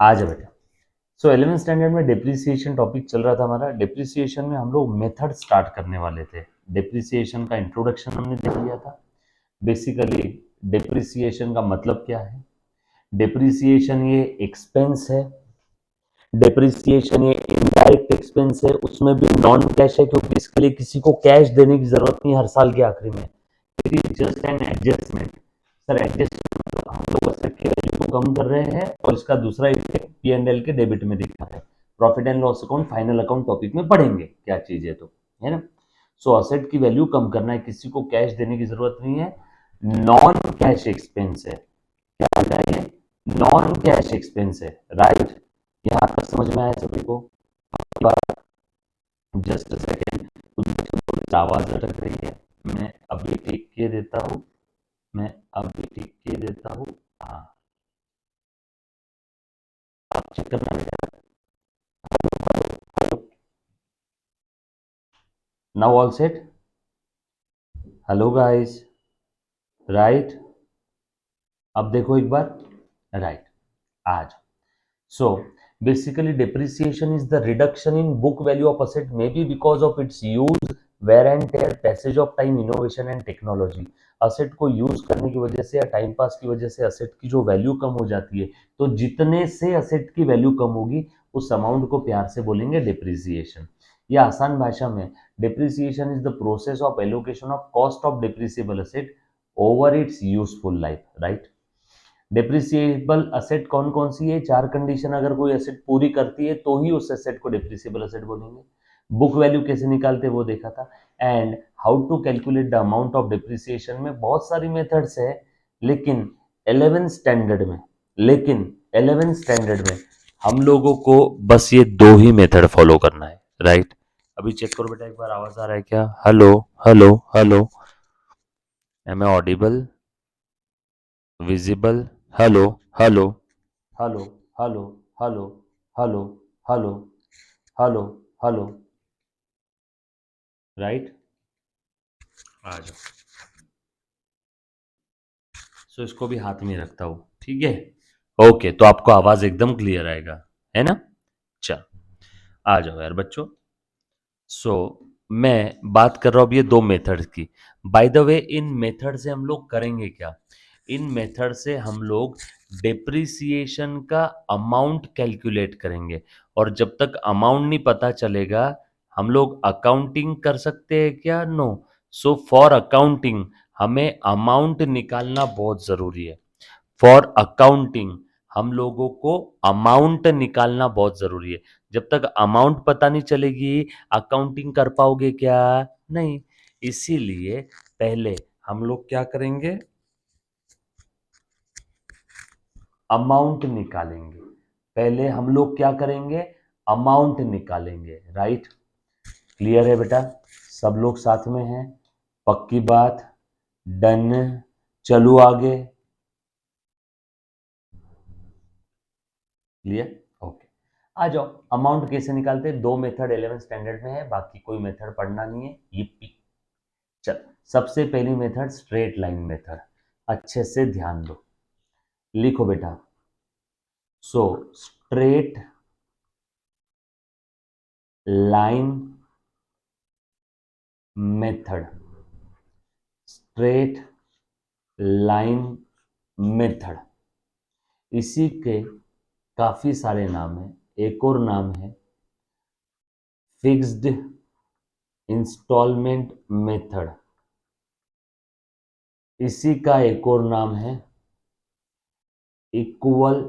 आ जा बेटा। सो 11th standard में डिप्रिसिएशन टॉपिक चल रहा था हमारा। डिप्रिसिएशन में हम लोग मेथड स्टार्ट करने वाले थे। डिप्रिसिएशन का इंट्रोडक्शन हमने देख लिया था। बेसिकली डिप्रिसिएशन का मतलब क्या है, डिप्रिसिएशन ये एक्सपेंस है, डिप्रिसिएशन ये इनडायरेक्ट एक्सपेंस है, उसमें भी नॉन कैश है क्योंकि इसके लिए किसी को कैश देने की जरूरत नहीं हर साल के आखिरी में। It is just an adjustment. Sir adjustment मतलब हम लोग असेट की वैल्यू को कम कर रहे हैं और इसका दूसरा इफेक्ट पी एंड एल के डेबिट में दिख रहा है। Profit and loss account final account topic में पढ़ेंगे क्या चीज है, तो है ना। सो असेट की वैल्यू कम करना है, किसी को कैश देने की जरूरत नहीं है, नॉन कैश एक्सपेंस है। क्या बताइए, नॉन कैश एक्सपेंस है, राइट। यहाँ तक समझ में आया सभी को? जस्ट सेकेंड, कुछ आवाज अटक रही है, मैं अभी ठीक किए देता हूँ, मैं अभी ठीक किए देता हूँ। हाँ, आप चेक करना बेटा। Now all set. Hello guys, right. अब देखो एक बार, राइट। आज so basically depreciation is the reduction in book value of asset, maybe because of its use, wear and tear, passage of time, innovation and technology। Asset को use करने की वजह से या टाइम पास की वजह से असेट की जो वैल्यू कम हो जाती है, तो जितने से असेट की वैल्यू कम होगी उस अमाउंट को प्यार से बोलेंगे डिप्रिसिएशन। या आसान भाषा में, depreciation is the process of allocation of cost of depreciable asset over its useful life, right. Depreciable asset कौन कौन सी है, चार कंडीशन अगर कोई असेट पूरी करती है तो ही उस असेट को डिप्रिसिएबल असेट बोलेंगे। बुक वैल्यू कैसे निकालते हैं वो देखा था। And how to calculate the amount of depreciation में बहुत सारी मेथड्स है, लेकिन 11th स्टैंडर्ड में लेकिन 11th स्टैंडर्ड में हम लोगों को बस ये दो ही मेथड फॉलो करना है, राइट। अभी चेक करो बेटा एक बार, आवाज आ रहा है क्या? Hello hello hello, am I audible, visible? Hello hello hello hello hello hello hello hello hello, right. आ जाओ। सो इसको भी हाथ में रखता हूँ, ठीक है। ओके, तो आपको आवाज एकदम क्लियर आएगा, है ना। चल, आ जाओ यार बच्चों। सो मैं बात कर रहा हूँ अब ये दो मेथड्स की। By the way in method से हम लोग करेंगे क्या, इन मेथड से हम लोग डिप्रिसिएशन का अमाउंट कैलकुलेट करेंगे। और जब तक अमाउंट नहीं पता चलेगा हम लोग अकाउंटिंग कर सकते हैं क्या? नो। सो फॉर अकाउंटिंग हमें अमाउंट निकालना बहुत जरूरी है। फॉर अकाउंटिंग हम लोगों को अमाउंट निकालना बहुत जरूरी है। जब तक अमाउंट पता नहीं चलेगी अकाउंटिंग कर पाओगे क्या? नहीं। इसीलिए पहले हम लोग क्या करेंगे, अमाउंट निकालेंगे। पहले हम लोग क्या करेंगे, अमाउंट निकालेंगे, राइट। क्लियर है बेटा? सब लोग साथ में हैं? पक्की बात? डन? चलो आगे। क्लियर? ओके। आ जाओ, अमाउंट कैसे निकालते हैं? दो मेथड 11th स्टैंडर्ड में है, बाकी कोई मेथड पढ़ना नहीं है। yippee। चल, सबसे पहली मेथड स्ट्रेट लाइन मेथड, अच्छे से ध्यान दो, लिखो बेटा। So straight line method, straight line method, इसी के काफी सारे नाम हैं। एक और नाम है फिक्स्ड इंस्टॉलमेंट मेथड, इसी का एक और नाम है इक्वल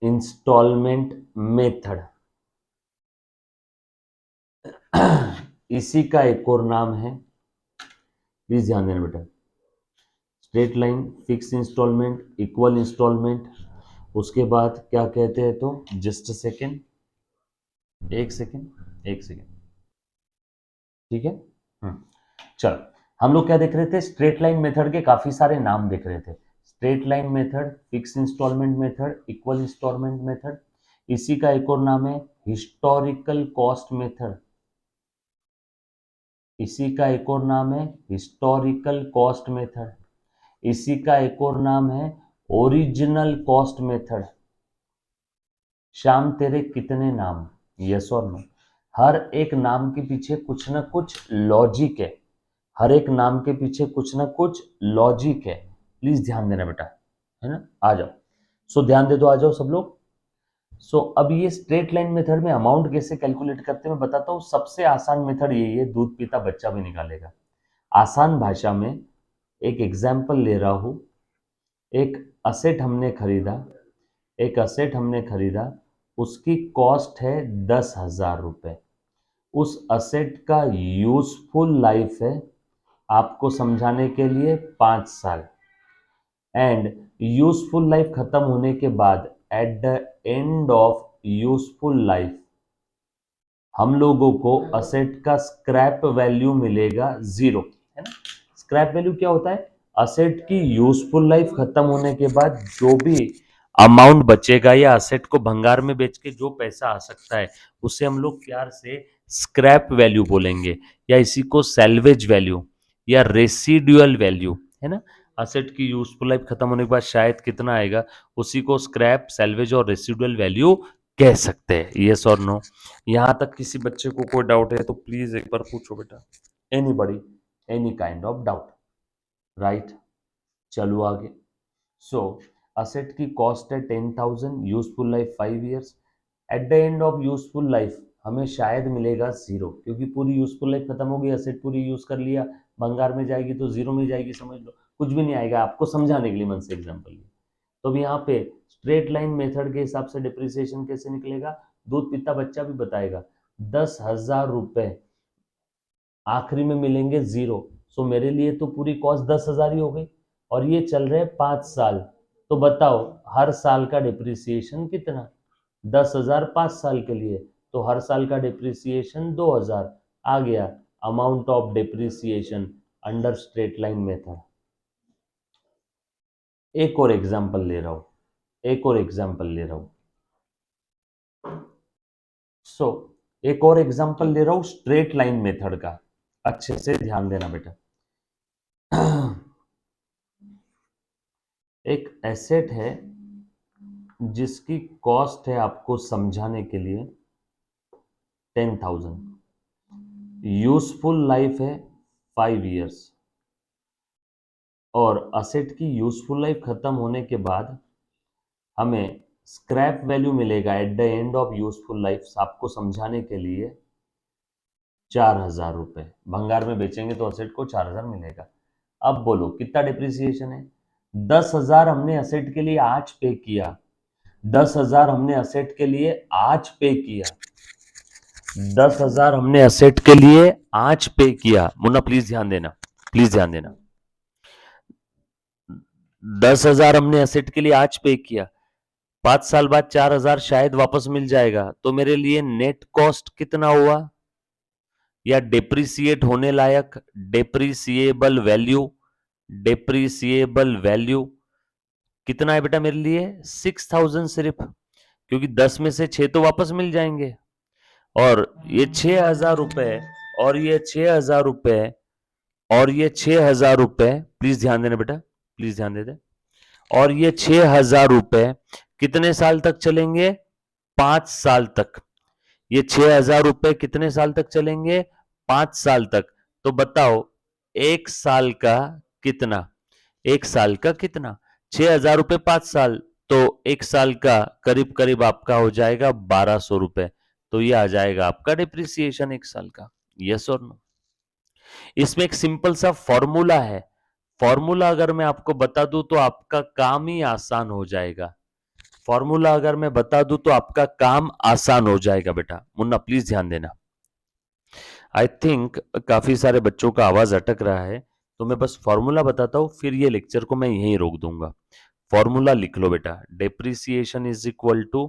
इंस्टॉलमेंट मेथड, इसी का एक और नाम है, प्लीज ध्यान देना बेटा, straight line, fix instalment, equal instalment. उसके बाद क्या कहते हैं, तो जस्ट सेकेंड, एक सेकेंड एक सेकेंड, ठीक है। चलो, हम लोग क्या देख रहे थे, स्ट्रेट लाइन मेथड के काफी सारे नाम देख रहे थे। Straight line method, fix instalment method, equal instalment method, इसी का एक और नाम है हिस्टोरिकल कॉस्ट मेथड, इसी का एक और नाम है हिस्टोरिकल कॉस्ट मेथड, इसी का एक और नाम है ओरिजिनल कॉस्ट मेथड, श्याम तेरे कितने नाम, यस और नो। हर एक नाम के पीछे कुछ ना कुछ लॉजिक है, हर एक नाम के पीछे कुछ ना कुछ लॉजिक है, प्लीज ध्यान देना बेटा, है ना। आ जाओ, सो ध्यान दे दो, आ जाओ सब लोग। सो अब ये स्ट्रेट लाइन मेथड में अमाउंट कैसे कैलकुलेट करते हैं मैं बताता हूँ। सबसे आसान मेथड यही है, दूध पीता बच्चा भी निकालेगा। आसान भाषा में एक एग्जाम्पल ले रहा हूं। एक असेट हमने खरीदा, एक असेट हमने खरीदा, उसकी कॉस्ट है 10,000 रुपए। उस असेट का यूजफुल लाइफ है, आपको समझाने के लिए, 5 साल। एंड यूजफुल लाइफ खत्म होने के बाद, at the end of useful life, हम लोगों को असेट का स्क्रैप वैल्यू मिलेगा 0, है ना। स्क्रैप वैल्यू क्या होता है, असेट की यूजफुल लाइफ खत्म होने के बाद जो भी अमाउंट बचेगा या असेट को भंगार में बेच के जो पैसा आ सकता है, उसे हम लोग प्यार से स्क्रैप वैल्यू बोलेंगे, या इसी को सैल्वेज वैल्यू या रेसिडुअल वैल्यू, है ना। असेट की यूजफुल लाइफ खत्म होने के बाद शायद कितना आएगा, उसी को स्क्रैप, सैल्वेज और रेसिडुअल वैल्यू कह सकते हैं, यस और नो। यहां तक किसी बच्चे को कोई डाउट है तो प्लीज एक बार पूछो बेटा, anybody, any kind of doubt, right. चलो आगे। सो असेट की कॉस्ट है 10,000, useful life 5 years. At the end of useful life हमें शायद मिलेगा 0, क्योंकि पूरी यूजफुल लाइफ खत्म हो गई, असेट पूरी यूज कर लिया, भंगार में जाएगी तो 0 में जाएगी, समझ लो, कुछ भी नहीं आएगा, आपको समझाने के लिए मन से एग्जाम्पल। तो अब यहाँ पे स्ट्रेट लाइन मेथड के हिसाब से डिप्रिसिएशन कैसे निकलेगा, दूध पीता बच्चा भी बताएगा। 10,000 रुपए आखिरी में मिलेंगे 0, सो मेरे लिए तो पूरी कॉस्ट 10,000 ही हो गई, और ये चल रहे 5 साल। तो बताओ हर साल का डिप्रिसिएशन कितना, 10,000 5 साल के लिए, तो हर साल का डिप्रिसिएशन 2,000 आ गया, amount of depreciation under straight line method. एक और एग्जांपल ले रहा हूं, एक और एग्जांपल ले रहा हूं। सो एक और एग्जांपल ले रहा हूं स्ट्रेट लाइन मेथड का, अच्छे से ध्यान देना बेटा। एक एसेट है जिसकी कॉस्ट है, आपको समझाने के लिए, 10,000, यूजफुल लाइफ है 5 ईयर्स, और असेट की यूजफुल लाइफ खत्म होने के बाद हमें स्क्रैप वैल्यू मिलेगा at the end of useful life, आपको समझाने के लिए 4,000 रुपए। भंगार में बेचेंगे तो असेट को 4,000 मिलेगा। अब बोलो कितना डिप्रिसिएशन है। 10,000 हमने असेट के लिए आज पे किया, 10,000 हमने असेट के लिए आज पे किया, 10,000 हमने असेट के लिए आज पे किया। मुन्ना प्लीज ध्यान देना, प्लीज ध्यान देना। 10,000 हमने असेट के लिए आज पे किया, 5 साल बाद 4,000 शायद वापस मिल जाएगा, तो मेरे लिए नेट कॉस्ट कितना हुआ, या डेप्रिसिएट होने लायक डेप्रिसिएबल वैल्यू, डेप्रिसिएबल वैल्यू कितना है बेटा मेरे लिए, 6,000 सिर्फ, क्योंकि 10 में से 6 तो वापस मिल जाएंगे, और ये 6,000 रुपए, और ये 6,000 रुपए, और ये 6,000 रुपए, प्लीज ध्यान देना बेटा, प्लीज ध्यान दे दे। और ये 6,000 रुपए कितने साल तक चलेंगे, 5 साल तक। ये 6,000 रुपए कितने साल तक चलेंगे, 5 साल तक। तो बताओ एक साल का कितना, एक साल का कितना, 6,000 रुपए 5 साल, तो एक साल का करीब करीब आपका हो जाएगा 1,200 रुपए। तो ये आ जाएगा आपका डिप्रिसिएशन एक साल का, यस और नो। इसमें एक सिंपल सा फॉर्मूला है, फॉर्मूला अगर मैं आपको बता दूं तो आपका काम ही आसान हो जाएगा, फॉर्मूला अगर मैं बता दूं तो आपका काम आसान हो जाएगा बेटा। मुन्ना प्लीज ध्यान देना। आई थिंक काफी सारे बच्चों का आवाज अटक रहा है, तो मैं बस फॉर्मूला बताता हूं, फिर ये लेक्चर को मैं यहीं रोक दूंगा। फॉर्मूला लिख लो बेटा, depreciation is equal to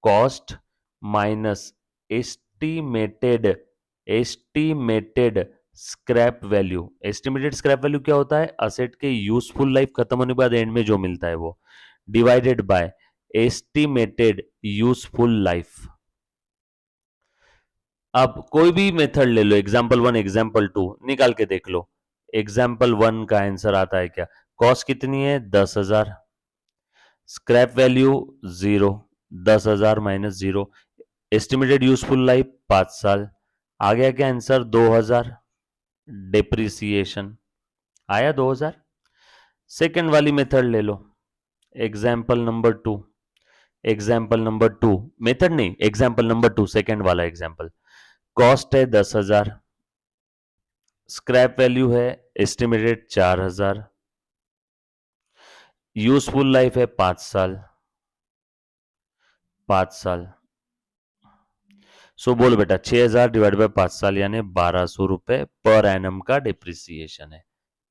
cost minus estimated, estimated scrap value. Estimated scrap value क्या होता है, असेट के यूजफुल लाइफ खत्म होने के बाद एंड में जो मिलता है वो, divided by estimated useful life. अब कोई भी मेथड ले लो, एग्जाम्पल 1 एग्जाम्पल 2 निकाल के देख लो। एग्जाम्पल 1 का आंसर आता है क्या, कॉस्ट कितनी है 10,000, scrap value 0, 10,000 minus 0, estimated useful life 5 साल, आ गया क्या आंसर 2000, डेप्रिसिएशन आया 2000। सेकेंड वाली मेथड ले लो, example number 2, example number 2, method नहीं, एग्जाम्पल नंबर 2, सेकेंड वाला एग्जाम्पल, कॉस्ट है 10,000, स्क्रैप वैल्यू है एस्टिमेटेड 4,000, यूजफुल लाइफ है 5 साल, 5 साल। सो बोलो बेटा 6,000 डिवाइड बाय 5 साल यानी 1,200 रुपए पर एनम का डिप्रिसिएशन है,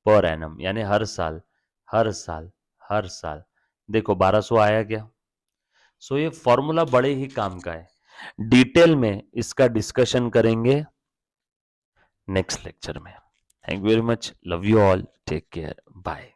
पर एनम यानी हर साल, हर साल, हर साल। देखो 1,200 आया क्या। सो ये फॉर्मूला बड़े ही काम का है, डिटेल में इसका डिस्कशन करेंगे नेक्स्ट लेक्चर में। Thank you very much, love you all, take care, bye.